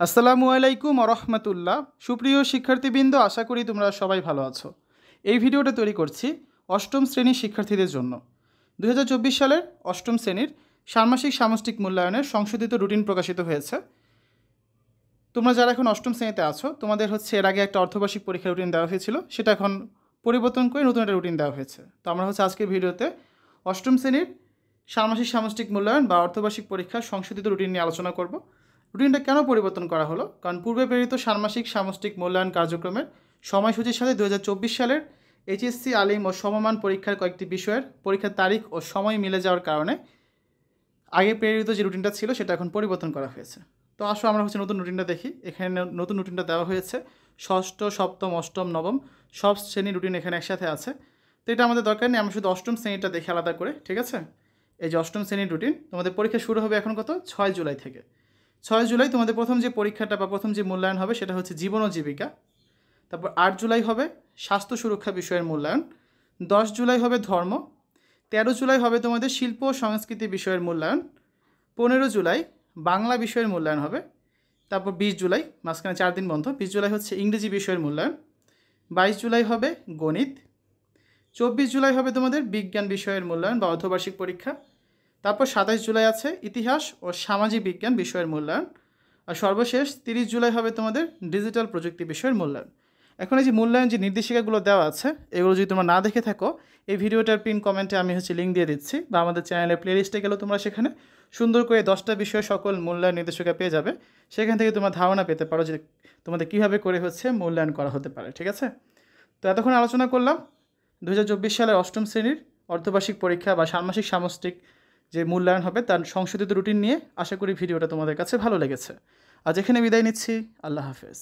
আসসালামু আলাইকুম রহমতুল্লাহ। সুপ্রিয় শিক্ষার্থীবৃন্দ, আশা করি তোমরা সবাই ভালো আছো। এই ভিডিওটা তৈরি করছি অষ্টম শ্রেণীর শিক্ষার্থীদের জন্য। 2024 সালের অষ্টম শ্রেণীর ষান্মাসিক সামষ্টিক মূল্যায়নের সংশোধিত রুটিন প্রকাশিত হয়েছে। তোমরা যারা এখন অষ্টম শ্রেণীতে আছো, তোমাদের এর আগে একটা অর্ধবার্ষিক পরীক্ষার রুটিন দেওয়া হয়েছিল, সেটা এখন পরিবর্তন করে নতুন একটা রুটিন দেওয়া হয়েছে। তো আমরা আজকের ভিডিওতে অষ্টম শ্রেণীর ষান্মাসিক সামষ্টিক মূল্যায়ন বা অর্ধবার্ষিক পরীক্ষার সংশোধিত রুটিন নিয়ে আলোচনা করব। রুটিনটা কেন পরিবর্তন করা হলো? কারণ পূর্বে প্রেরিত ষান্মাসিক সামষ্টিক মূল্যায়ন কার্যক্রমের সময়সূচির সাথে 2024 সালের এইচএসসি আলিম ও সমমান পরীক্ষার কয়েকটি বিষয়ের পরীক্ষার তারিখ ও সময় মিলে যাওয়ার কারণে আগে প্রেরিত যে রুটিনটা ছিল সেটা এখন পরিবর্তন করা হয়েছে। তো আসো আমরা নতুন রুটিনটা দেখি। এখানে নতুন রুটিনটা দেওয়া হয়েছে ষষ্ঠ, সপ্তম, অষ্টম, নবম সব শ্রেণীর রুটিন এখানে একসাথে আছে। তো এটা আমাদের দরকার নেই, আমরা শুধু অষ্টম শ্রেণীটা দেখি আলাদা করে, ঠিক আছে? এই যে অষ্টম শ্রেণীর রুটিন, তোমাদের পরীক্ষা শুরু হবে এখন 6 জুলাই থেকে। 6 জুলাই তোমাদের প্রথম যে পরীক্ষাটা বা প্রথম যে মূল্যায়ন হবে সেটা হচ্ছে জীবন ও জীবিকা। তারপর 8 জুলাই হবে স্বাস্থ্য সুরক্ষা বিষয়ের মূল্যায়ন। 10 জুলাই হবে ধর্ম। 13 জুলাই হবে তোমাদের শিল্প ও সংস্কৃতি বিষয়ের মূল্যায়ন। 15 জুলাই বাংলা বিষয়ের মূল্যায়ন হবে। তারপর 20 জুলাই, মাঝখানে 4 দিন বন্ধ, 20 জুলাই হচ্ছে ইংরেজি বিষয়ের মূল্যায়ন। 22 জুলাই হবে গণিত। 24 জুলাই হবে তোমাদের বিজ্ঞান বিষয়ের মূল্যায়ন বা অর্ধবার্ষিক পরীক্ষা। তারপর 27 জুলাই আছে ইতিহাস ও সামাজিক বিজ্ঞান বিষয়ের মূল্যায়ন। আর সর্বশেষ 30 জুলাই হবে তোমাদের ডিজিটাল প্রযুক্তি বিষয়ের মূল্যায়ন। এখন এই যে মূল্যায়ন যে নির্দেশিকাগুলো দেওয়া আছে, এগুলো যদি তোমরা না দেখে থাকো, এই ভিডিওটার পিন কমেন্টে আমি লিঙ্ক দিয়ে দিচ্ছি, বা আমাদের চ্যানেলের প্লেলিস্টে গেলেও তোমরা সেখানে সুন্দর করে 10টা বিষয় সকল মূল্যায়ন নির্দেশিকা পেয়ে যাবে। সেখান থেকে তোমরা ধারণা পেতে পারো যে তোমাদের কীভাবে করে মূল্যায়ন করা হতে পারে, ঠিক আছে? তো এতক্ষণ আলোচনা করলাম 2024 সালের অষ্টম শ্রেণীর অর্ধবার্ষিক পরীক্ষা বা ষান্মাসিক সামষ্টিক যে মূল্যায়ন হবে তার সংশোধিত রুটিন নিয়ে। আশা করি ভিডিওটা তোমাদের কাছে ভালো লেগেছে। আজ এখানে বিদায় নিচ্ছি। আল্লাহ হাফেজ।